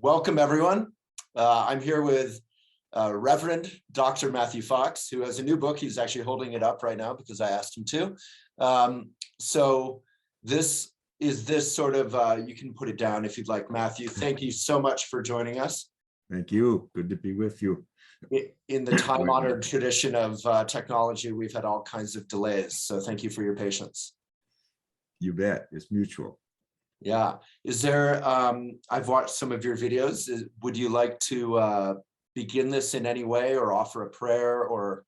Welcome, everyone. I'm here with Reverend Dr. Matthew Fox, who has a new book. He's actually holding it up right now because I asked him to. So this is sort of, you can put it down if you'd like, Matthew. Thank you so much for joining us. Thank you. Good to be with you. In the time-honored tradition of technology, we've had all kinds of delays. So thank you for your patience. You bet. It's mutual. Yeah. Is there, I've watched some of your videos. Would you like to begin this in any way or offer a prayer, or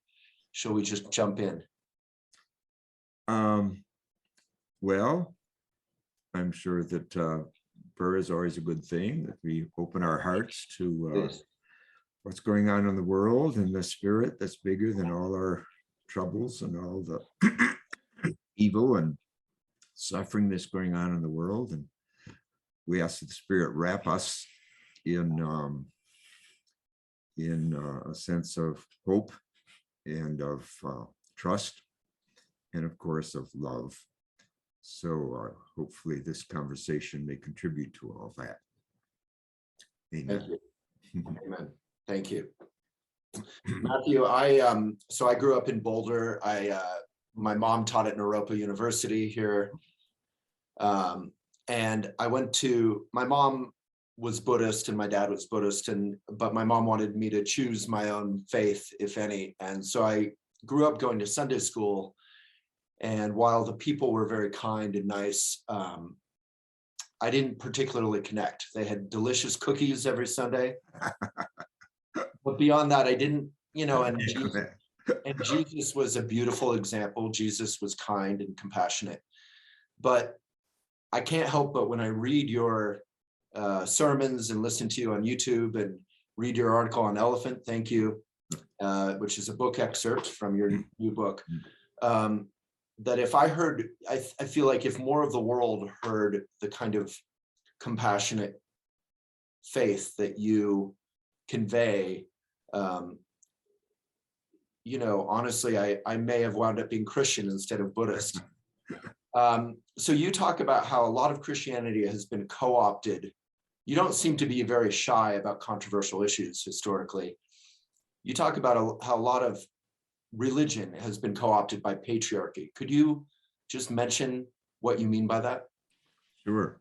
shall we just jump in? Well, I'm sure that prayer is always a good thing, that we open our hearts to what's going on in the world and the spirit that's bigger than all our troubles and all the evil and suffering that's going on in the world. And we ask that the Spirit wrap us in a sense of hope and of trust, and of course of love. So hopefully this conversation may contribute to all that. Amen. Thank you. Amen. Thank you. Matthew, so I grew up in Boulder. My mom taught at Naropa University here. And my mom was Buddhist and my dad was Buddhist, but my mom wanted me to choose my own faith, if any. And so I grew up going to Sunday school. And while the people were very kind and nice, I didn't particularly connect. They had delicious cookies every Sunday. But beyond that, I didn't, and Jesus was a beautiful example. Jesus was kind and compassionate. But I can't help but when I read your sermons and listen to you on YouTube and read your article on elephant, thank you, which is a book excerpt from your new book, that if I feel like if more of the world heard the kind of compassionate faith that you convey, honestly, I may have wound up being Christian instead of Buddhist. So you talk about how a lot of Christianity has been co-opted. You don't seem to be very shy about controversial issues historically. You talk about how a lot of religion has been co-opted by patriarchy. Could you just mention what you mean by that? Sure.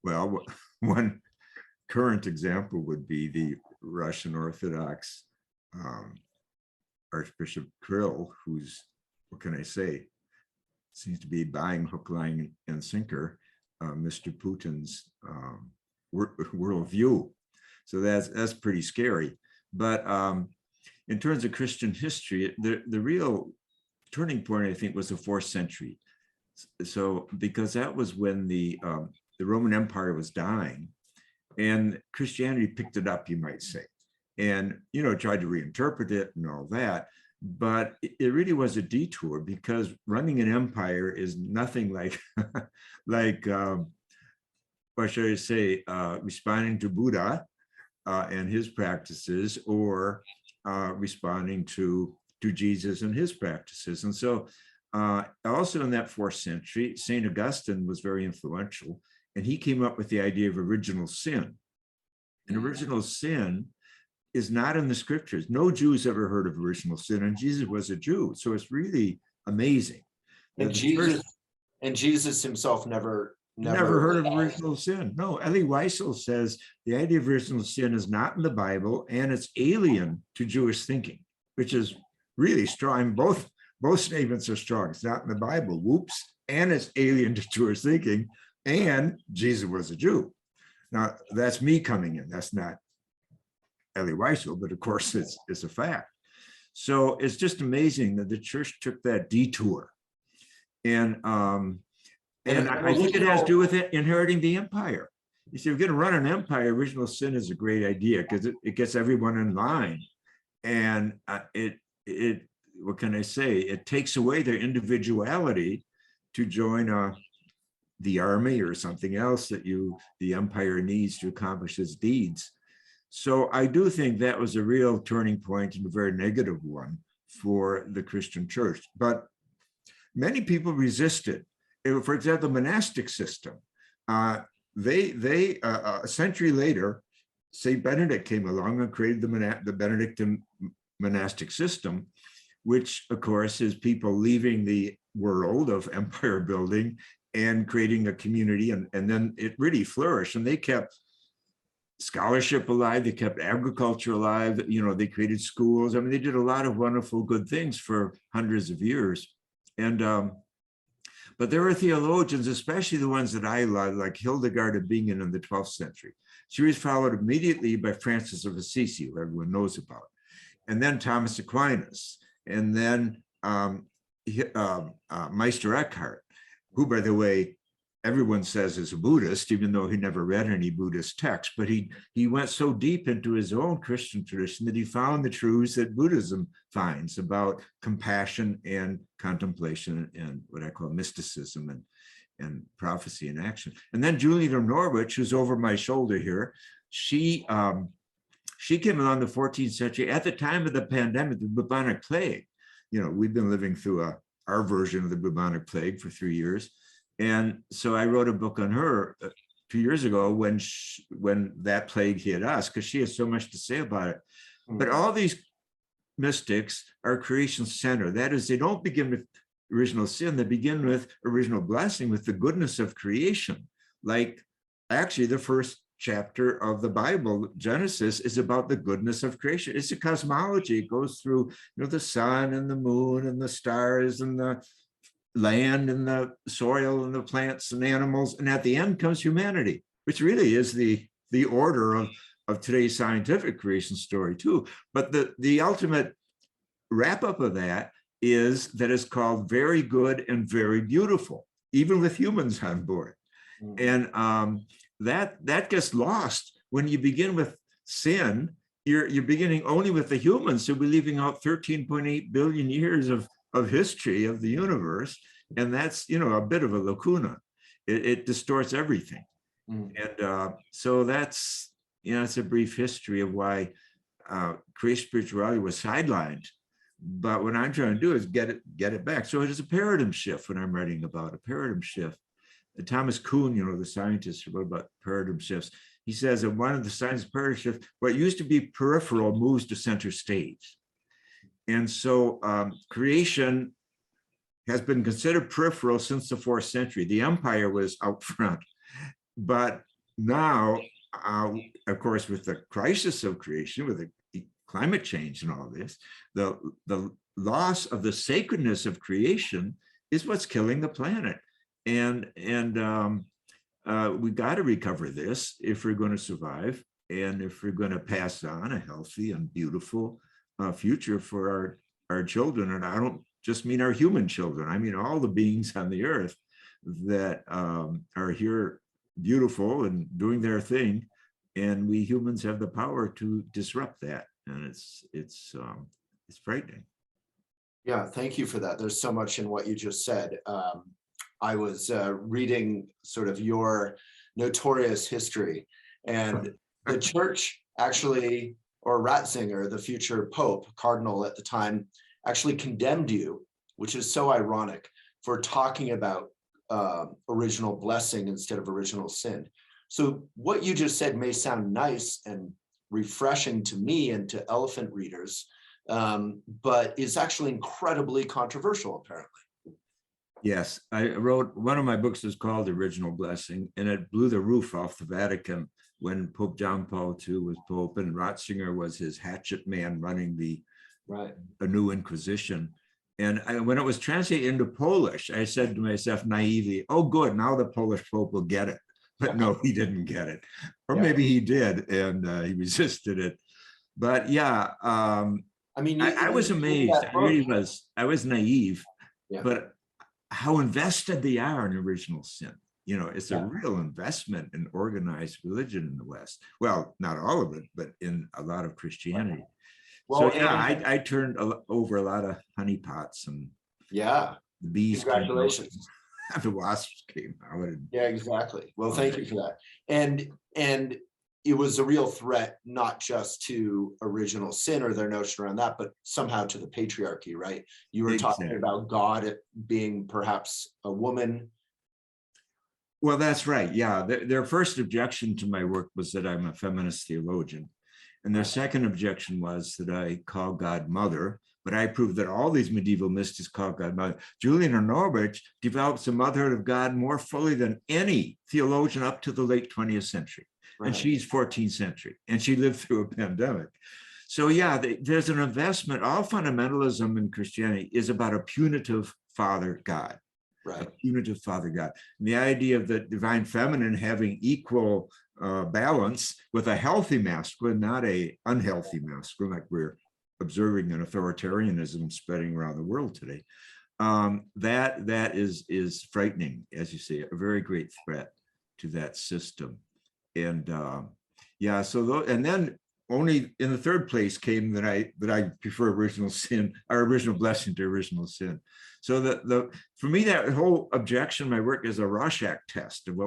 Well, one current example would be the Russian Orthodox Archbishop Kirill, who's, what can I say, seems to be buying hook, line, and sinker Mr. Putin's worldview. So that's pretty scary. But in terms of Christian history, the real turning point, I think, was the 4th century. So because that was when the Roman Empire was dying, and Christianity picked it up, you might say, and tried to reinterpret it and all that. But it really was a detour, because running an empire is nothing like what should I say, responding to Buddha and his practices, or responding to Jesus and his practices. And so also in that 4th century, St. Augustine was very influential, and he came up with the idea of original sin. And original sin is not in the scriptures. No Jews ever heard of original sin, and Jesus was a Jew. So it's really amazing. And Jesus himself never heard of original sin. No, Elie Wiesel says the idea of original sin is not in the Bible, and it's alien to Jewish thinking, which is really strong. Both statements are strong. It's not in the Bible, whoops, and it's alien to Jewish thinking, and Jesus was a Jew. Now, that's me coming in. That's not Elie Wiesel, but of course it's a fact. So it's just amazing that the church took that detour. And I think it has to do with it inheriting the empire. You see, if you're going to run an empire, original sin is a great idea, because it gets everyone in line. And what can I say? It takes away their individuality to join the army or something else that the empire needs to accomplish its deeds. So I do think that was a real turning point, and a very negative one for the Christian church. But many people resisted. For example, the monastic system. A century later, Saint Benedict came along and created the Benedictine monastic system, which of course is people leaving the world of empire building and creating a community, and then it really flourished, and they kept scholarship alive, they kept agriculture alive, they created schools. I mean, they did a lot of wonderful good things for hundreds of years. And but there were theologians, especially the ones that I love, like Hildegard of Bingen in the 12th century. She was followed immediately by Francis of Assisi, who everyone knows about, and then Thomas Aquinas, and then Meister Eckhart, who, by the way, everyone says is a Buddhist, even though he never read any Buddhist text, but he went so deep into his own Christian tradition that he found the truths that Buddhism finds about compassion and contemplation and what I call mysticism and prophecy and action. And then Julian of Norwich, who's over my shoulder here, she came along the 14th century at the time of the pandemic, the bubonic plague. We've been living through our version of the bubonic plague for 3 years. And so I wrote a book on her 2 years ago when that plague hit us, because she has so much to say about it. But all these mystics are creation centered. That is, they don't begin with original sin, they begin with original blessing, with the goodness of creation. Like actually the first chapter of the Bible, Genesis, is about the goodness of creation. It's a cosmology. It goes through the sun and the moon and the stars and the land and the soil and the plants and animals, and at the end comes humanity, which really is the order of today's scientific creation story too. But the ultimate wrap up of that is that it's called very good and very beautiful, even with humans on board. And that gets lost when you begin with sin. You're beginning only with the humans, so we're leaving out 13.8 billion years of history of the universe, and that's a bit of a lacuna. It distorts everything. And so that's it's a brief history of why creation spirituality was sidelined. But what I'm trying to do is get it back. So it is a paradigm shift when I'm writing about a paradigm shift. Thomas Kuhn, the scientist who wrote about paradigm shifts, he says that one of the signs of paradigm shift, what used to be peripheral moves to center stage. And so creation has been considered peripheral since the 4th century. The empire was out front. But now, of course, with the crisis of creation, with the climate change and all this, the loss of the sacredness of creation is what's killing the planet. And we got to recover this if we're going to survive, and if we're going to pass on a healthy and beautiful future for our children. And I don't just mean our human children. I mean all the beings on the earth that are here beautiful and doing their thing. And we humans have the power to disrupt that. And it's frightening. Yeah, thank you for that. There's so much in what you just said. I was reading sort of your notorious history, and the church actually, or Ratzinger, the future Pope, Cardinal at the time, actually condemned you, which is so ironic, for talking about original blessing instead of original sin. So what you just said may sound nice and refreshing to me and to elephant readers, but is actually incredibly controversial, apparently. Yes, I wrote, one of my books is called Original Blessing, and it blew the roof off the Vatican when Pope John Paul II was Pope, and Ratzinger was his hatchet man running a new Inquisition. And when it was translated into Polish, I said to myself naively, oh, good, now the Polish Pope will get it. But no, he didn't get it. Or maybe he did, and he resisted it. But yeah, I mean, I was amazed. I really was. I was naive, but how invested they are in original sin. It's a real investment in organized religion in the West. Well, not all of it, but in a lot of Christianity. Well, so yeah, I turned over a lot of honeypots, and the bees. Congratulations. The wasps came out. Yeah, exactly. Well, thank you for that. And it was a real threat, not just to original sin or their notion around that, but somehow to the patriarchy, right? You were talking about God being perhaps a woman. Well, that's right. Yeah. Their first objection to my work was that I'm a feminist theologian. And their second objection was that I call God mother, but I proved that all these medieval mystics call God mother. Julian of Norwich develops the motherhood of God more fully than any theologian up to the late 20th century. Right. And she's 14th century, and she lived through a pandemic. So yeah, there's an investment. All fundamentalism in Christianity is about a punitive Father God. Right. A punitive Father God. And the idea of the divine feminine having equal balance with a healthy masculine, not a unhealthy masculine, like we're observing in authoritarianism spreading around the world today. That is frightening, as you say, a very great threat to that system. And yeah, so and then only in the third place came that I prefer original sin, or original blessing to original sin. So for me, that whole objection, my work is a Rorschach test of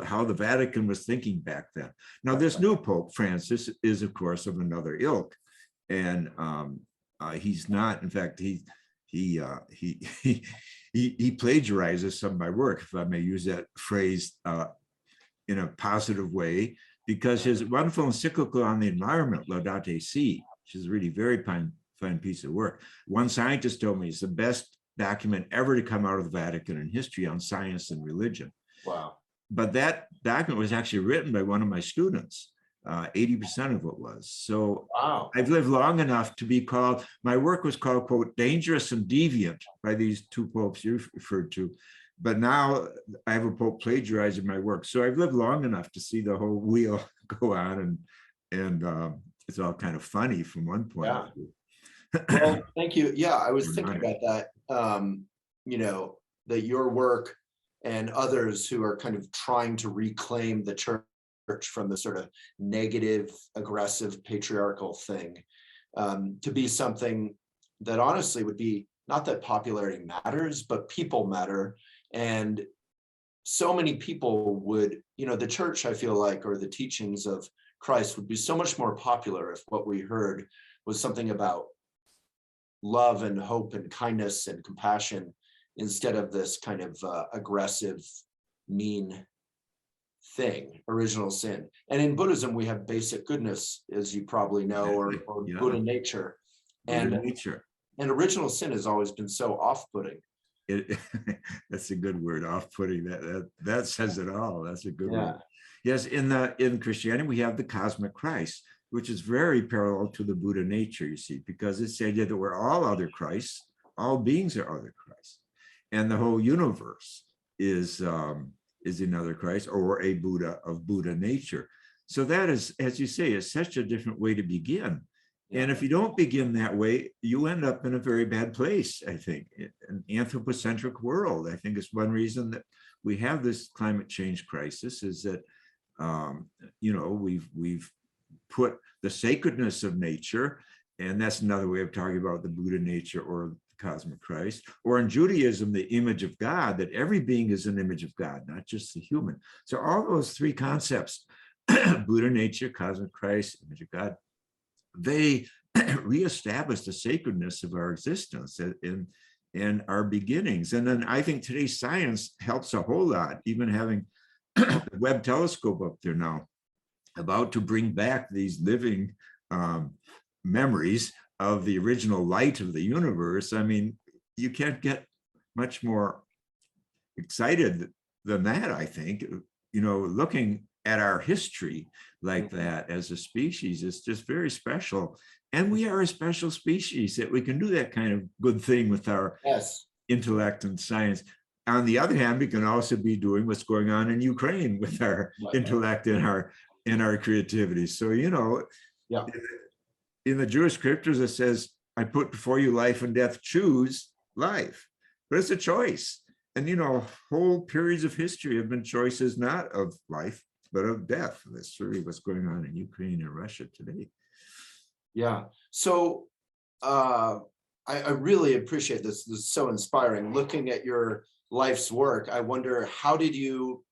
how the Vatican was thinking back then. Now, this new Pope Francis is, of course, of another ilk, and he's not. In fact, he plagiarizes some of my work, if I may use that phrase in a positive way, because his wonderful encyclical on the environment, Laudate Si, which is a really very fine piece of work. One scientist told me it's the best document ever to come out of the Vatican in history on science and religion. Wow. But that document was actually written by one of my students. 80% of it was. So wow. I've lived long enough to be called, my work was called, quote, dangerous and deviant by these two popes you referred to. But now I have a pope plagiarizing my work. So I've lived long enough to see the whole wheel go on, and it's all kind of funny from one point of view. Well, thank you. Yeah, I was thinking about that, that your work and others who are kind of trying to reclaim the church from the sort of negative, aggressive, patriarchal thing, to be something that honestly would be, not that popularity matters, but people matter. And so many people would, the church, I feel like, or the teachings of Christ would be so much more popular if what we heard was something about love and hope and kindness and compassion, instead of this kind of aggressive, mean thing, original sin. And in Buddhism, we have basic goodness, as you probably know, or yeah. Buddha nature. And original sin has always been so off-putting. That's a good word, off-putting. That says it all. That's a good word. Yes, in Christianity, we have the cosmic Christ, which is very parallel to the Buddha nature, you see, because it's the idea that we're all other Christs, all beings are other Christs, and the whole universe is another Christ or a Buddha of Buddha nature. So that is, as you say, is such a different way to begin. And if you don't begin that way, you end up in a very bad place, I think. An anthropocentric world, I think, is one reason that we have this climate change crisis, is that, we've put the sacredness of nature, and that's another way of talking about the Buddha nature or the cosmic Christ, or in Judaism, the image of God, that every being is an image of God, not just the human. So all those three concepts, Buddha nature, cosmic Christ, image of God, they reestablish the sacredness of our existence and our beginnings. And then I think today's science helps a whole lot, even having the Webb telescope up there now, about to bring back these living memories of the original light of the universe. I mean, you can't get much more excited than that, I think. Looking at our history like that as a species is just very special. And we are a special species that we can do that kind of good thing with our intellect and science. On the other hand, we can also be doing what's going on in Ukraine with our intellect and our creativity. So, in the Jewish scriptures, it says, I put before you life and death, choose life. But it's a choice. And, whole periods of history have been choices not of life, but of death. That's really what's going on in Ukraine and Russia today. Yeah. So I really appreciate this. This is so inspiring. Looking at your life's work, I wonder, how did you,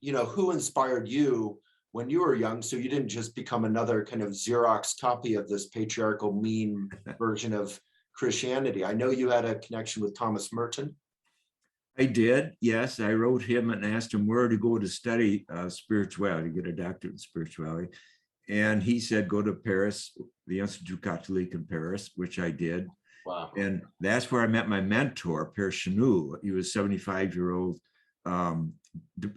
who inspired you when you were young, so you didn't just become another kind of Xerox copy of this patriarchal, mean version of Christianity? I know you had a connection with Thomas Merton. I did, yes. I wrote him and asked him where to go to study spirituality, get a doctorate in spirituality. And he said, go to Paris, the Institut Catholique in Paris, which I did. Wow. And that's where I met my mentor, Père Chenou. He was 75-year-old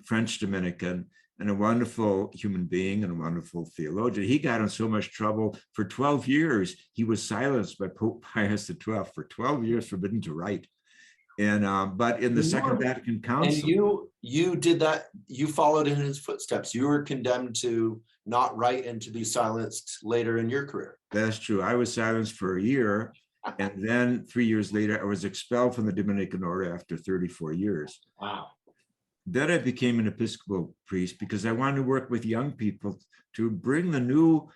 French Dominican and a wonderful human being and a wonderful theologian. He got in so much trouble. For 12 years, he was silenced by Pope Pius XII, for 12 years, forbidden to write. And but in the Second Vatican Council. And you did that, you followed in his footsteps. You were condemned to not write and to be silenced later in your career. That's true. I was silenced for a year. And then 3 years later, I was expelled from the Dominican order after 34 years. Wow. Then I became an Episcopal priest because I wanted to work with young people to bring the new,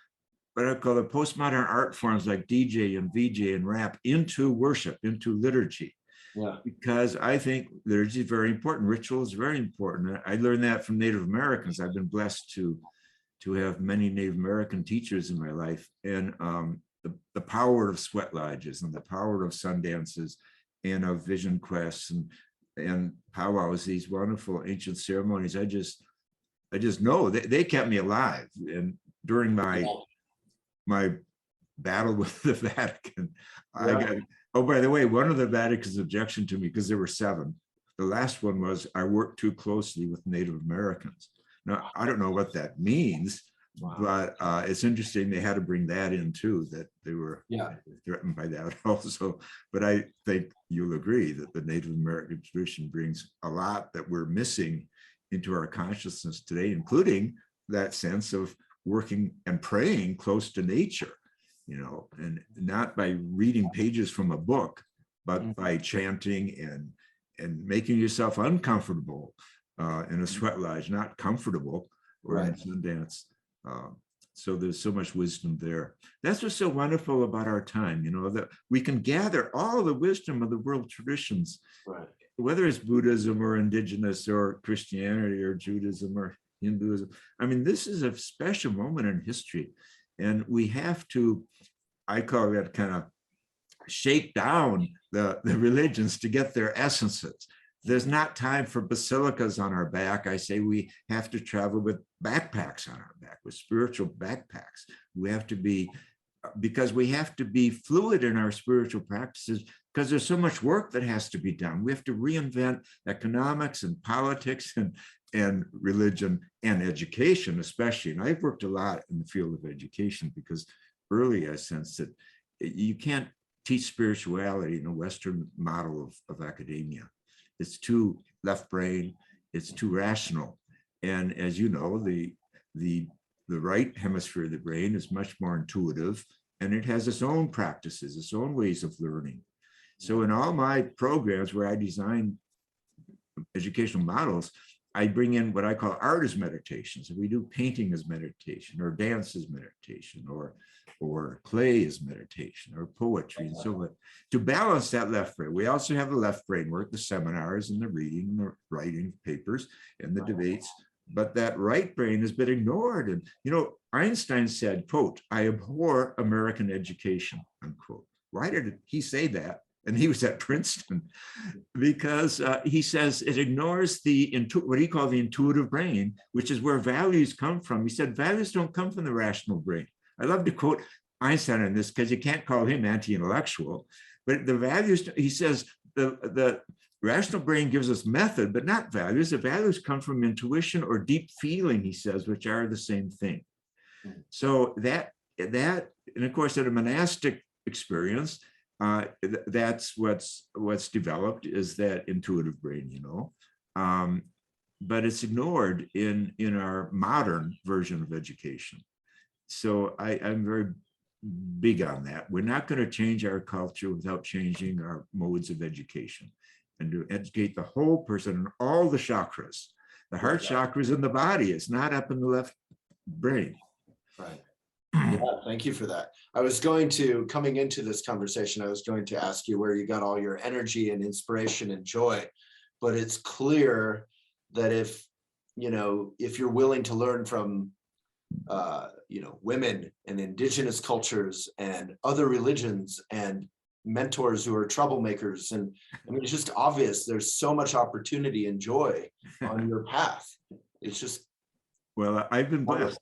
what I call the postmodern art forms like DJ and VJ and rap into worship, into liturgy. Yeah. Because I think liturgy is very important. Ritual is very important. I learned that from Native Americans. I've been blessed to have many Native American teachers in my life. And the power of sweat lodges and the power of sun dances and of vision quests and powwows, these wonderful ancient ceremonies. I just know they kept me alive. And during my battle with the Vatican, I got, oh, by the way, one of the Vatican's objection to me, because there were 7, the last one was I worked too closely with Native Americans. Now, I don't know what that means, but it's interesting they had to bring that in too, that they were threatened by that also. But I think you'll agree that the Native American tradition brings a lot that we're missing into our consciousness today, including that sense of working and praying close to nature, you know, and not by reading pages from a book, but by chanting and making yourself uncomfortable in a sweat lodge, not comfortable, or in a sun dance. So there's so much wisdom there. That's what's so wonderful about our time, you know, that we can gather all the wisdom of the world traditions, whether it's Buddhism or indigenous or Christianity or Judaism or Hinduism. I mean, this is a special moment in history, and we have to, I call that kind of shake down the religions to get their essences. There's not time for basilicas on our back. I say we have to travel with backpacks on our back, with spiritual backpacks. We have to be, because we have to be fluid in our spiritual practices, because there's so much work that has to be done. We have to reinvent economics and politics and religion and education, especially. And I've worked a lot in the field of education because early I sensed that you can't teach spirituality in a Western model of academia. It's too left brain, it's too rational. And as you know, the right hemisphere of the brain is much more intuitive, and it has its own practices, its own ways of learning. So in all my programs where I design educational models, I bring in what I call art as meditation. So we do painting as meditation, or dance as meditation, or clay as meditation, or poetry, and so on, to balance that left brain. We also have the left brain work, the seminars and the reading, the writing papers and the debates, but that right brain has been ignored. And, you know, Einstein said, quote, "I abhor American education," unquote. Why did he say that? And he was at Princeton, because he says it ignores what he called the intuitive brain, which is where values come from. He said, values don't come from the rational brain. I love to quote Einstein on this because you can't call him anti-intellectual, but the values, he says, the rational brain gives us method, but not values. The values come from intuition or deep feeling, he says, which are the same thing. So that, and of course, in a monastic experience, that's what's developed, is that intuitive brain, you know, but it's ignored in our modern version of education. So I'm very big on that. We're not going to change our culture without changing our modes of education, and to educate the whole person and all the chakras. The heart chakra is in the body. It's not up in the left brain. Right. Yeah, thank you for that. I was going to, coming into this conversation, I was going to ask you where you got all your energy and inspiration and joy, but it's clear that if you're willing to learn from women and indigenous cultures and other religions and mentors who are troublemakers. And I mean, it's just obvious. There's so much opportunity and joy on your path. It's just. Well, I've been blessed.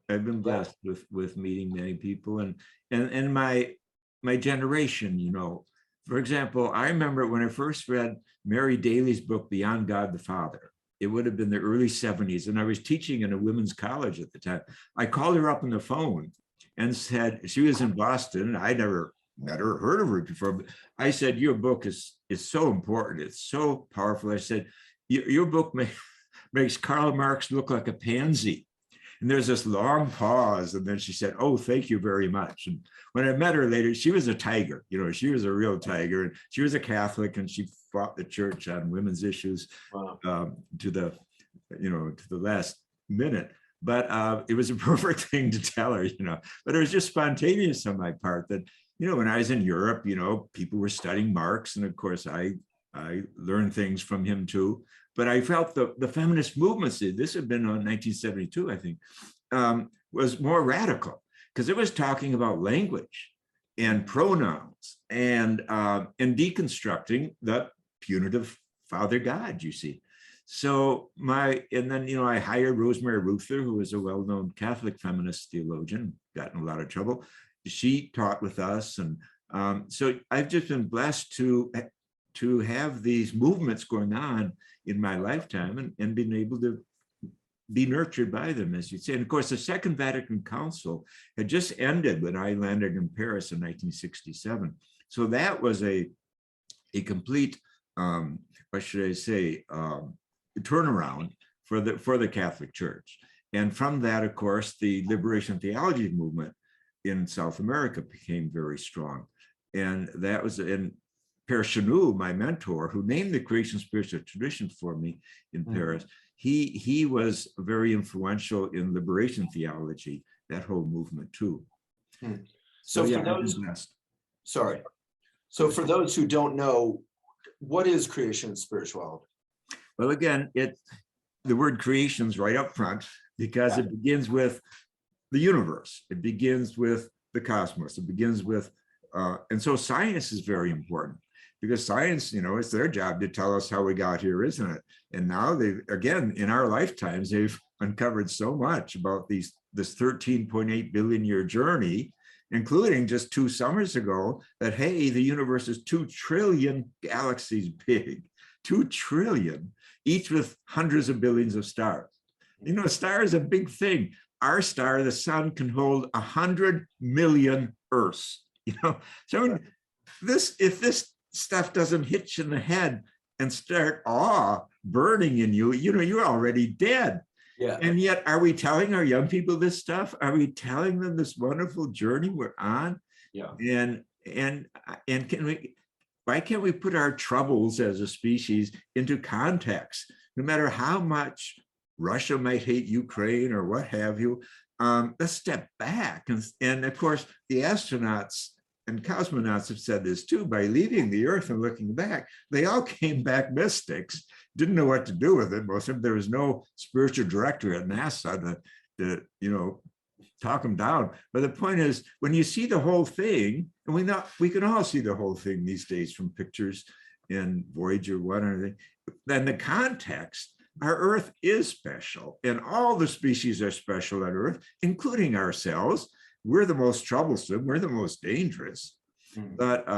I've been Yeah. blessed with meeting many people and my generation, you know. For example, I remember when I first read Mary Daly's book, Beyond God the Father. It would have been the early 70s, and I was teaching in a women's college at the time. I called her up on the phone and said, she was in Boston. I never met her, heard of her before, but I said, your book is so important. It's so powerful. I said, your book makes Karl Marx look like a pansy. And there's this long pause. And then she said, oh, thank you very much. And when I met her later, she was a tiger. You know, she was a real tiger. And she was a Catholic, and she fought the church on women's issues. Wow. To the last minute. But it was a perfect thing to tell her, you know. But it was just spontaneous on my part that, you know, when I was in Europe, you know, people were studying Marx. And of course, I learned things from him too. But I felt the feminist movements, this had been in 1972, I think, was more radical because it was talking about language and pronouns and deconstructing the punitive father God, you see. So and then, you know, I hired Rosemary Ruther, who was a well-known Catholic feminist theologian, got in a lot of trouble. She taught with us. And so I've just been blessed to have these movements going on in my lifetime and been able to be nurtured by them, as you'd say. And of course, the Second Vatican Council had just ended when I landed in Paris in 1967. So that was a complete, what should I say, turnaround for the Catholic Church. And from that, of course, the liberation theology movement in South America became very strong. And that was in Père Chanou, my mentor, who named the creation spiritual tradition for me in Paris. He was very influential in liberation theology, that whole movement too. So yeah, for those, so for those who don't know, what is creation spirituality? Well, again, the word creation is right up front because it begins with the universe. It begins with the cosmos. It begins with, and so science is very important. Because science, you know, it's their job to tell us how we got here, isn't it? And now again, in our lifetimes, they've uncovered so much about this 13.8 billion year journey, including just 2 summers ago, that, hey, the universe is 2 trillion galaxies big, 2 trillion, each with hundreds of billions of stars. You know, a star is a big thing. Our star, the sun, can hold 100 million Earths, you know? So if this stuff doesn't hit you in the head and start burning in you, you know, you're already dead. Yeah. And yet, are we telling our young people this stuff? Are we telling them this wonderful journey we're on? Yeah. And why can't we put our troubles as a species into context? No matter how much Russia might hate Ukraine or what have you, let's step back. And of course, the astronauts and cosmonauts have said this too, by leaving the Earth and looking back, they all came back mystics, didn't know what to do with it. Most of them, there was no spiritual director at NASA to you know, talk them down. But the point is, when you see the whole thing, and we can all see the whole thing these days from pictures in Voyager 1 or anything, then the context, our Earth is special, and all the species are special on Earth, including ourselves. We're the most troublesome, we're the most dangerous. But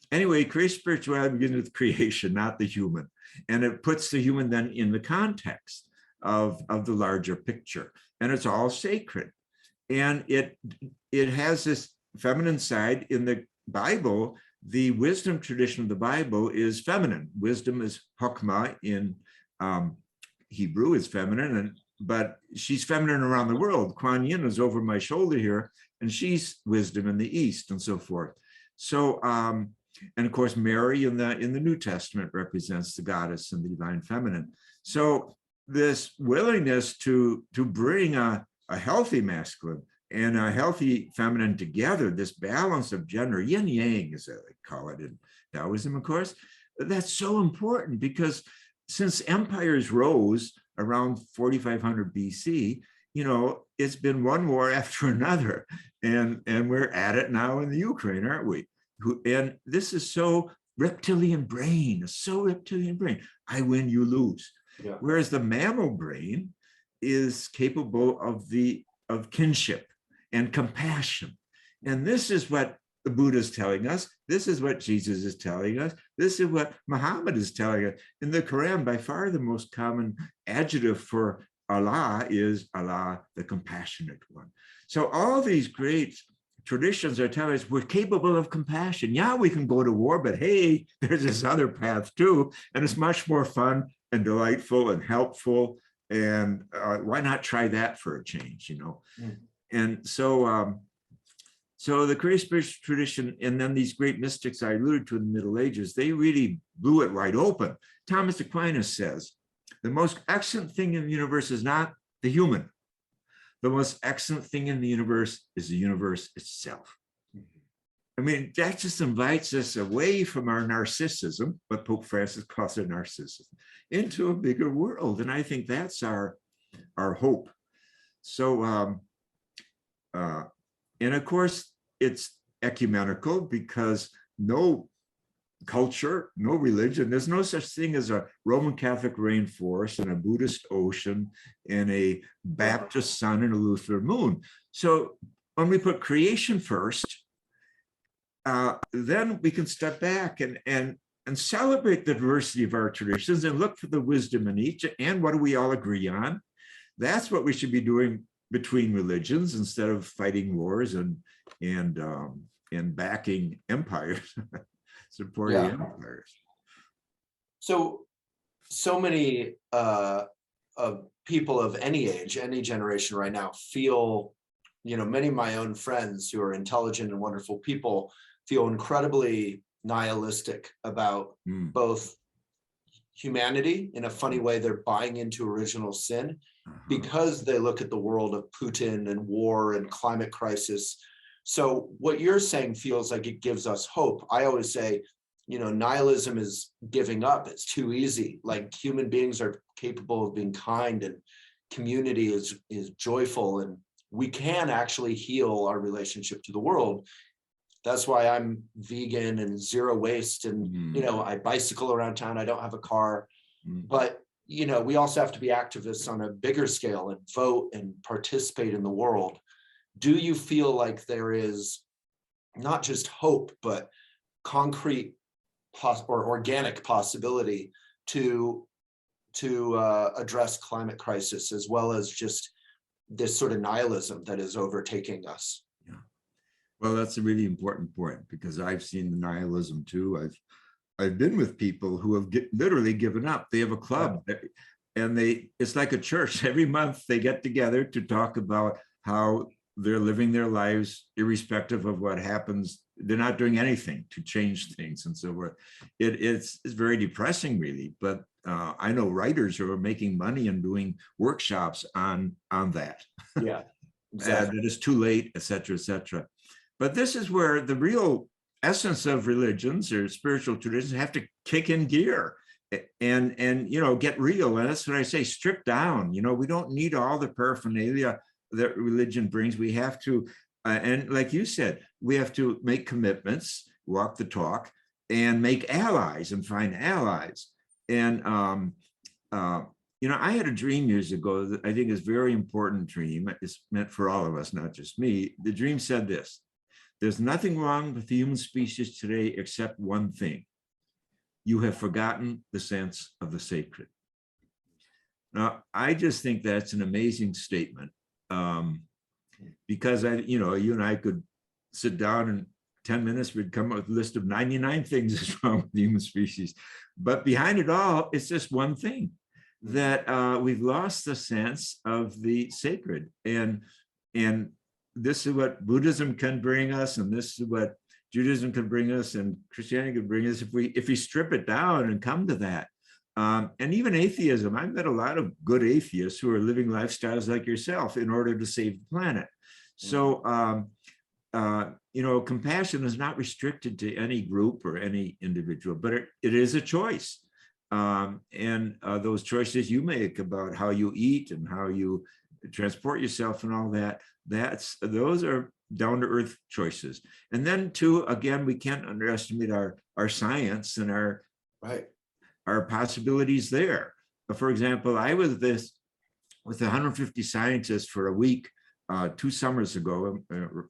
anyway, creation spirituality begins with creation, not the human. And it puts the human then in the context of the larger picture. And it's all sacred. And it has this feminine side. In the Bible, the wisdom tradition of the Bible is feminine. Wisdom is chokmah in Hebrew, is feminine, but she's feminine around the world. Kuan Yin is over my shoulder here, and she's wisdom in the East, and so forth. So, and of course, Mary in the New Testament represents the goddess and the divine feminine. So this willingness to bring a healthy masculine and a healthy feminine together, this balance of gender, yin yang, as they call it in Taoism, of course, that's so important, because since empires rose around 4500 BC, you know, it's been one war after another, and we're at it now in the Ukraine, aren't we? and this is so reptilian brain, so reptilian brain. I win, you lose. Yeah. Whereas the mammal brain is capable of kinship and compassion. And this is what the Buddha is telling us. This is what Jesus is telling us. This is what Muhammad is telling us. In the Quran, by far the most common adjective for Allah is Allah, the compassionate one. So all these great traditions are telling us we're capable of compassion. Yeah, we can go to war, but hey, there's this other path too. And it's much more fun and delightful and helpful. And why not try that for a change, you know? Mm. And so the great spiritual tradition, and then these great mystics I alluded to in the Middle Ages, they really blew it wide open. Thomas Aquinas says, the most excellent thing in the universe is not the human. The most excellent thing in the universe is the universe itself. I mean, that just invites us away from our narcissism, what Pope Francis calls it narcissism, into a bigger world. And I think that's our hope. So, and of course, it's ecumenical because no culture, no religion, there's no such thing as a Roman Catholic rainforest and a Buddhist ocean and a Baptist sun and a Lutheran moon. So when we put creation first, then we can step back and celebrate the diversity of our traditions and look for the wisdom in each and what do we all agree on. That's what we should be doing between religions instead of fighting wars and backing empires. Supporting empires. So many of people of any age, any generation right now feel, you know, many of my own friends who are intelligent and wonderful people feel incredibly nihilistic about both humanity. In a funny way, they're buying into original sin because they look at the world of Putin and war and climate crisis. So what you're saying feels like it gives us hope. I always say, you know, nihilism is giving up. It's too easy. Like human beings are capable of being kind and community is joyful, and we can actually heal our relationship to the world. That's why I'm vegan and zero waste. And, you know, I bicycle around town. I don't have a car, but, you know, we also have to be activists on a bigger scale and vote and participate in the world. Do you feel like there is not just hope, but concrete or organic possibility to address climate crisis, as well as just this sort of nihilism that is overtaking us? Yeah, well, that's a really important point, because I've seen the nihilism too. I've been with people who have literally given up. They have a club, and it's like a church. Every month they get together to talk about how they're living their lives irrespective of what happens. They're not doing anything to change things and so forth. It's very depressing, really. But I know writers who are making money and doing workshops on that. Yeah, exactly. That it's too late, et cetera, et cetera. But this is where the real essence of religions or spiritual traditions have to kick in gear and you know, get real. And that's what I say, strip down. You know, we don't need all the paraphernalia that religion brings. We have to, and like you said, we have to make commitments, walk the talk, and make allies and find allies. And, you know, I had a dream years ago that I think is a very important dream. It's meant for all of us, not just me. The dream said this: there's nothing wrong with the human species today except one thing. You have forgotten the sense of the sacred. Now, I just think that's an amazing statement. Because you know, you and I could sit down and 10 minutes, we'd come up with a list of 99 things that's wrong with the human species. But behind it all, it's just one thing, that we've lost the sense of the sacred. And this is what Buddhism can bring us, and this is what Judaism can bring us, and Christianity can bring us if we strip it down and come to that. And even atheism, I've met a lot of good atheists who are living lifestyles like yourself in order to save the planet. So, you know, compassion is not restricted to any group or any individual, but it is a choice. And those choices you make about how you eat and how you transport yourself and all that. Those are down-to-earth choices. And then too, again, we can't underestimate our science and our possibilities there. For example, I was with 150 scientists for a week 2 summers ago,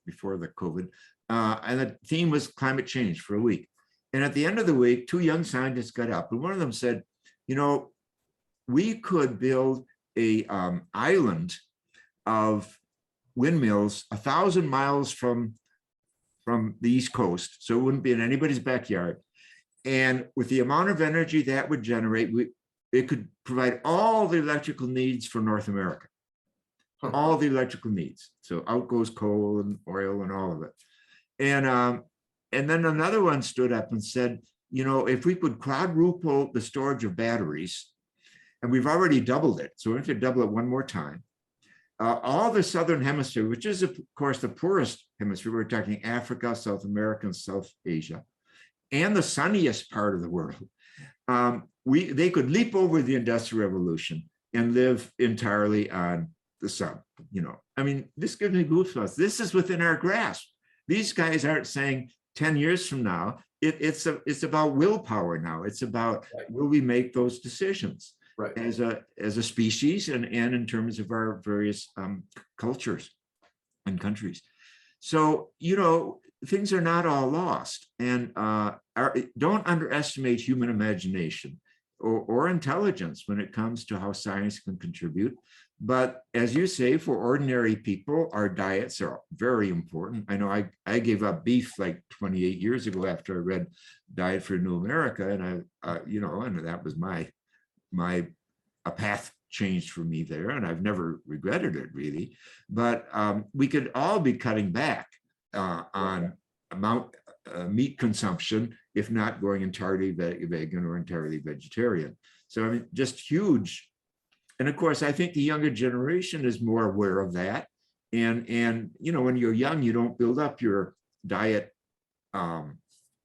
before the COVID, and the theme was climate change for a week. And at the end of the week, 2 young scientists got up, and one of them said, you know, we could build a island of windmills 1,000 miles from the East Coast, so it wouldn't be in anybody's backyard. And with the amount of energy that would generate, it could provide all the electrical needs for North America, all the electrical needs. So out goes coal and oil and all of it. And then another one stood up and said, you know, if we could quadruple the storage of batteries, and we've already doubled it, so we have to double it one more time, all the Southern Hemisphere, which is, of course, the poorest hemisphere, we're talking Africa, South America, and South Asia, and the sunniest part of the world, they could leap over the Industrial Revolution and live entirely on the sun. You know, I mean, this gives me goosebumps. This is within our grasp. These guys aren't saying 10 years from now. It's about willpower now. It's about, will we make those decisions as a species and in terms of our various cultures and countries. So, you know, things are not all lost, and don't underestimate human imagination or intelligence when it comes to how science can contribute. But as you say, for ordinary people, our diets are very important. I know I gave up beef like 28 years ago after I read Diet for a New America, and you know, and that was a path changed for me there, and I've never regretted it really. But we could all be cutting back on meat consumption, if not going entirely vegan or entirely vegetarian. So I mean, just huge. And of course, I think the younger generation is more aware of that. And you know, when you're young, you don't build up your diet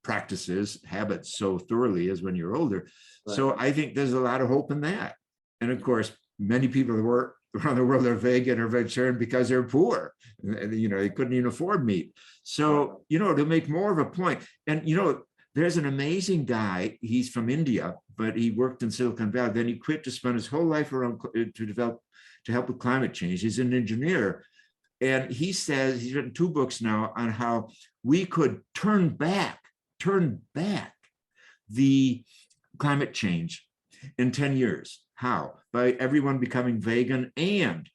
practices, habits so thoroughly as when you're older. So I think there's a lot of hope in that. And of course, many people around the world are vegan or vegetarian because they're poor. You know, they couldn't even afford meat. So, you know, to make more of a point, and, you know, there's an amazing guy, he's from India, but he worked in Silicon Valley. Then he quit to spend his whole life around to help with climate change. He's an engineer. And he says, he's written 2 books now on how we could turn back the climate change in 10 years. How? By everyone becoming vegan, and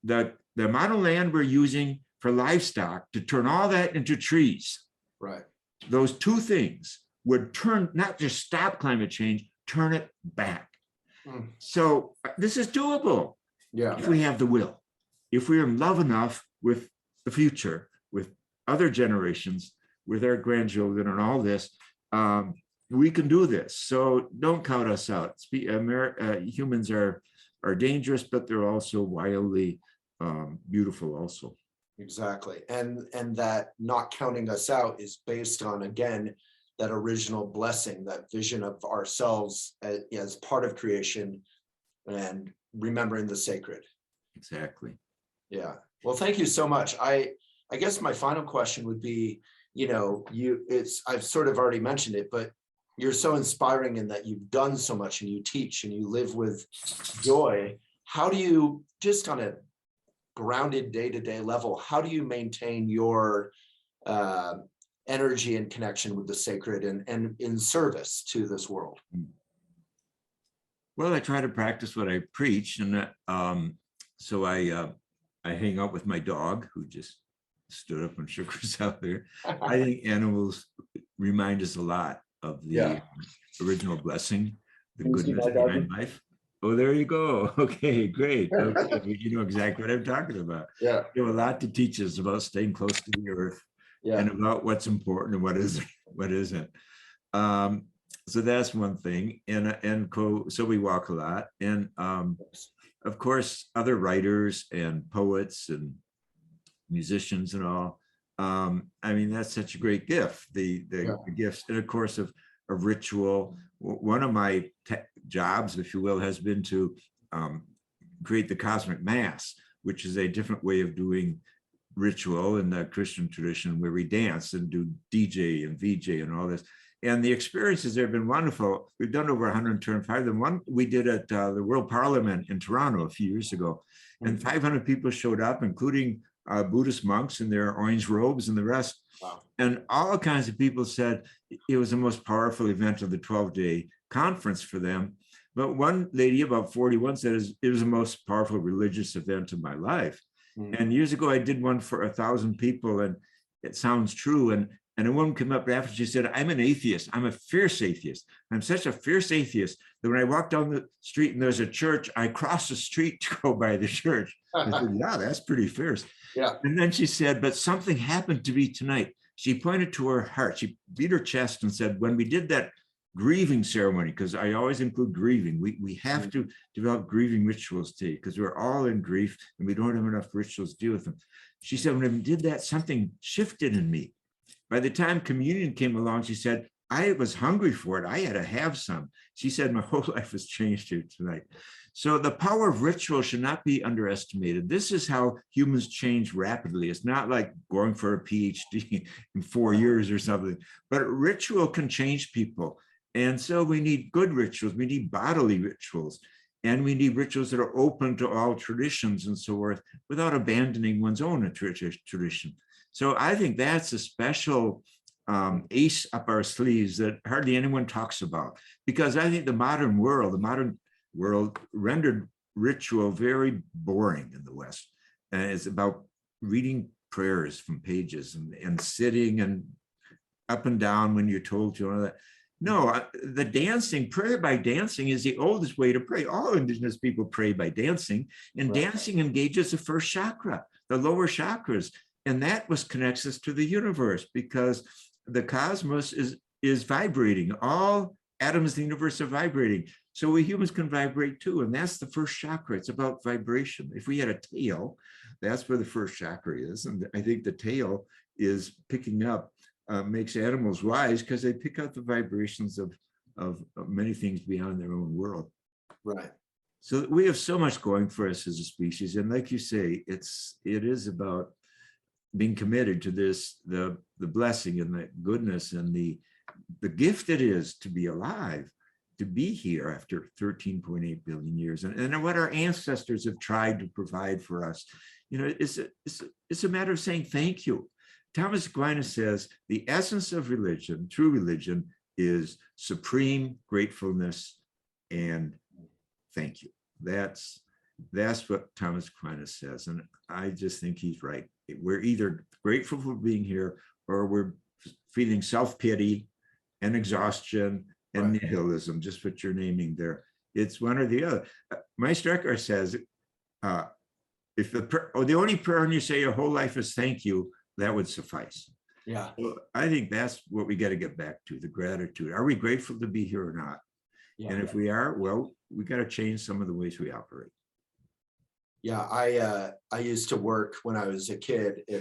the amount of land we're using for livestock to turn all that into trees. Right. Those 2 things would not just stop climate change, turn it back. So this is doable if we have the will, if we're in love enough with the future, with other generations, with our grandchildren and all this, we can do this. So don't count us out. Humans are dangerous, but they're also wildly beautiful also. Exactly. And that not counting us out is based on, again, that original blessing, that vision of ourselves as part of creation and remembering the sacred. Exactly. Yeah. Well, thank you so much. I guess my final question would be, you know, I've sort of already mentioned it, but you're so inspiring in that you've done so much and you teach and you live with joy. How do you, just on a grounded day-to-day level, how do you maintain your energy and connection with the sacred and in service to this world? Well, I try to practice what I preach, and so I hang out with my dog, who just stood up and shook herself there. I think animals remind us a lot of the original blessing, the goodness behind life. Oh, there you go. Okay, great. Okay, you know exactly what I'm talking about. Yeah. You have a lot to teach us about staying close to the earth and about what's important and what isn't. So that's one thing. So we walk a lot. And of course, other writers and poets and musicians and all. I mean, that's such a great gift, the gifts, and of course of ritual. One of my jobs, if you will, has been to create the cosmic mass, which is a different way of doing ritual in the Christian tradition, where we dance and do DJ and VJ and all this. And the experiences there have been wonderful. We've done over 125 of them. One we did at the World Parliament in Toronto a few years ago, and 500 people showed up, including Buddhist monks in their orange robes and the rest. Wow. And all kinds of people said it was the most powerful event of the 12-day conference for them. But one lady, about 41, said it was the most powerful religious event of my life. And years ago, I did one for 1,000 people, and it sounds true. And a woman came up after, she said, I'm an atheist. I'm a fierce atheist. I'm such a fierce atheist that when I walk down the street and there's a church, I cross the street to go by the church. I said, yeah, that's pretty fierce. Yeah. And then she said, but something happened to me tonight. She pointed to her heart. She beat her chest and said, when we did that grieving ceremony, because I always include grieving, we have to develop grieving rituals today, because we're all in grief and we don't have enough rituals to deal with them. She said, when we did that, something shifted in me. By the time communion came along, she said, I was hungry for it. I had to have some. She said, my whole life has changed here tonight. So the power of ritual should not be underestimated. This is how humans change rapidly. It's not like going for a PhD in 4 years or something, but ritual can change people. And so we need good rituals. We need bodily rituals, and we need rituals that are open to all traditions and so forth, without abandoning one's own tradition. So I think that's a special ace up our sleeves that hardly anyone talks about, because I think the modern world rendered ritual very boring in the West. And it's about reading prayers from pages and sitting and up and down when you're told to, and all that. No, the dancing, prayer by dancing is the oldest way to pray. All Indigenous people pray by dancing, and dancing engages the first chakra, the lower chakras. And that connects us to the universe, because the cosmos is vibrating. All atoms in the universe are vibrating. So we humans can vibrate too. And that's the first chakra. It's about vibration. If we had a tail, that's where the first chakra is. And I think the tail is picking up, makes animals wise, because they pick up the vibrations of many things beyond their own world. Right. So we have so much going for us as a species. And like you say, it is about being committed to this, the blessing and the goodness and the gift it is to be alive, to be here after 13.8 billion years, and what our ancestors have tried to provide for us. You know, it's a matter of saying thank you. Thomas Aquinas says the essence of religion, true religion, is supreme gratefulness and thank you. That's what Thomas Aquinas says, and I just think he's right. We're either grateful for being here, or we're feeling self-pity and exhaustion and nihilism, just what you're naming there. It's one or the other. Meister Eckhart says, if the only prayer when you say your whole life is thank you, that would suffice. Yeah. So I think that's what we got to get back to, the gratitude. Are we grateful to be here or not? Yeah. And if we are, well, we got to change some of the ways we operate. Yeah, I used to work when I was a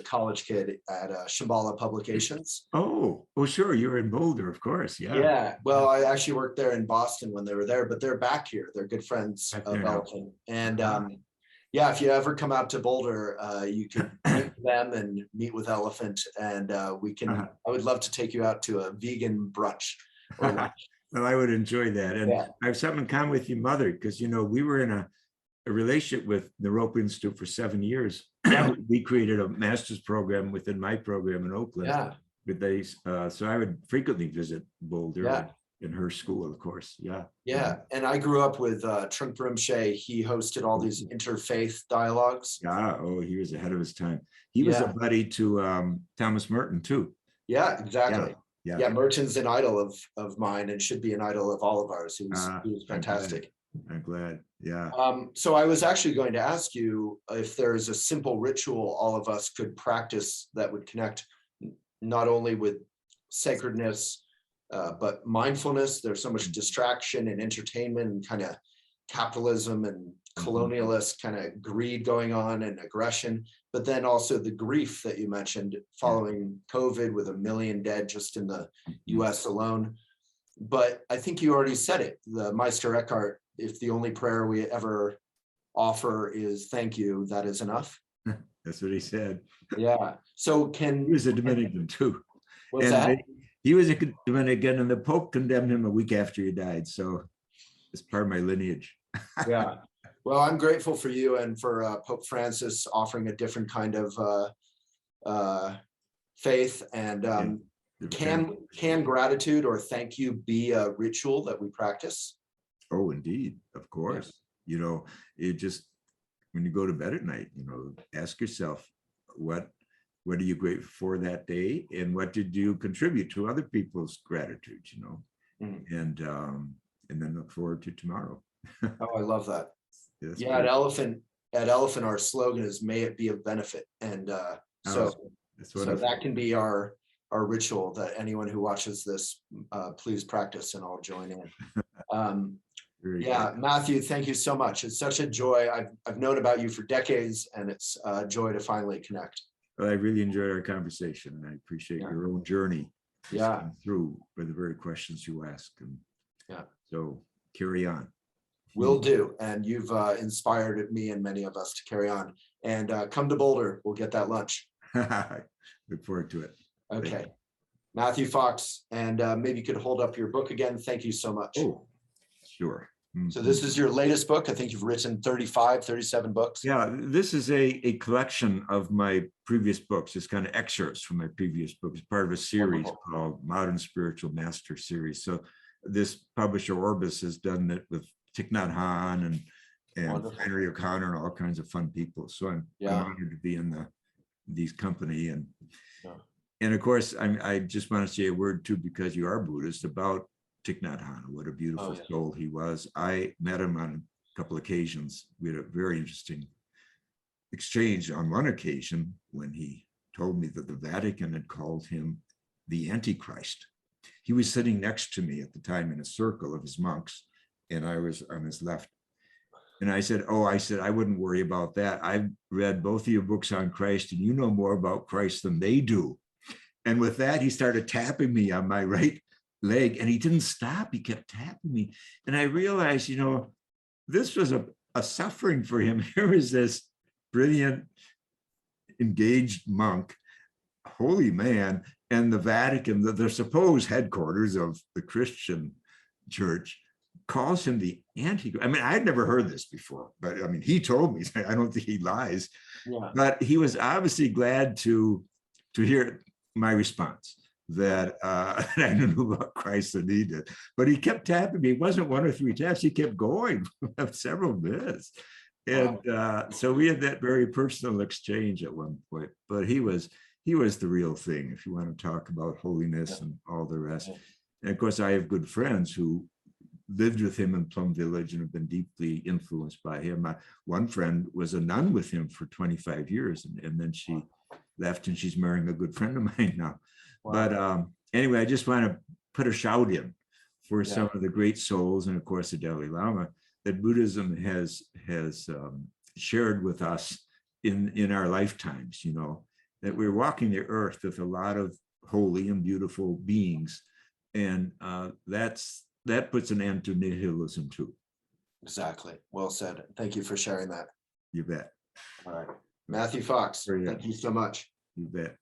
college kid at Shambhala Publications. Oh, sure. You're in Boulder, of course. Yeah. Yeah. Well, I actually worked there in Boston when they were there, but they're back here. They're good friends of Elton. And yeah, if you ever come out to Boulder, you can meet them and meet with Elephant, and we can. I would love to take you out to a vegan brunch or lunch. Well, I would enjoy that, and I have something in common with your mother, because we were in a relationship with the Rope Institute for 7 years. We created a master's program within my program in Oakland. Yeah. With these, so I would frequently visit Boulder in her school, of course. Yeah. Yeah. And I grew up with Trungpa Rinpoche. He hosted all these interfaith dialogues. Yeah. Oh, he was ahead of his time. He was a buddy to Thomas Merton too. Yeah, exactly. Yeah. Merton's an idol of mine, and should be an idol of all of ours. He was fantastic. I'm glad. Yeah. So I was actually going to ask you if there's a simple ritual all of us could practice that would connect not only with sacredness, but mindfulness. There's so much distraction and entertainment and kind of capitalism and colonialist kind of greed going on and aggression, but then also the grief that you mentioned following COVID with 1 million dead just in the US alone. But I think you already said it, the Meister Eckhart, if the only prayer we ever offer is thank you, that is enough. That's what he said. Yeah. So He was a Dominican too. what's And that? he was a Dominican, and the Pope condemned him a week after he died. So it's part of my lineage. Yeah. Well, I'm grateful for you and for Pope Francis offering a different kind of faith. And can gratitude or thank you be a ritual that we practice? Oh, indeed, of course. You know, it just, when you go to bed at night, you know, ask yourself, what are you grateful for that day, and what did you contribute to other people's gratitude? You know, and then look forward to tomorrow. Oh, I love that. That's Yeah, at Elephant, our slogan is "May it be of benefit," and so that can be our ritual that anyone who watches this, please practice, and I'll join in. Yeah, Matthew, thank you so much. It's such a joy. I've known about you for decades, and it's a joy to finally connect. Well, I really enjoyed our conversation, and I appreciate your own journey through by the very questions you ask. And so carry on. Will do. And you've inspired me and many of us to carry on. And come to Boulder. We'll get that lunch. Look forward to it. Okay. Matthew Fox, and maybe you could hold up your book again. Thank you so much. Oh, sure. So this is your latest book. I think you've written 37 books. Yeah, this is a collection of my previous books. It's kind of excerpts from my previous books, part of a series called Modern Spiritual Master Series. So this publisher Orbis has done it with Thich Nhat Hanh and Henry O'Connor and all kinds of fun people. So I'm honored to be in these company. And of course, I just want to say a word too, because you are Buddhist, about Thich Nhat Hanh. What a beautiful soul he was. I met him on a couple occasions. We had a very interesting exchange on one occasion when he told me that the Vatican had called him the Antichrist. He was sitting next to me at the time in a circle of his monks, and I was on his left. And I said, I wouldn't worry about that. I've read both of your books on Christ, and you know more about Christ than they do. And with that, he started tapping me on my right leg, and he didn't stop. He kept tapping me. And I realized, you know, this was a suffering for him. Here was this brilliant, engaged monk, holy man, and the Vatican, the supposed headquarters of the Christian church, calls him the Antichrist. I mean, I'd never heard this before, but I mean, he told me, I don't think he lies, but he was obviously glad to hear my response that I knew about Christ than he did. But he kept tapping me. It wasn't one or three taps. He kept going for several minutes. And so we had that very personal exchange at one point. But he was the real thing, if you want to talk about holiness and all the rest. And of course, I have good friends who lived with him in Plum Village and have been deeply influenced by him. One friend was a nun with him for 25 years, and then she left, and she's marrying a good friend of mine now. But anyway, I just want to put a shout in for some of the great souls, and of course the Dalai Lama, that Buddhism has shared with us in our lifetimes, you know, that we're walking the earth with a lot of holy and beautiful beings. And that puts an end to nihilism too. Exactly. Well said. Thank you for sharing that. You bet. All right. Matthew Fox, thank you so much. You bet.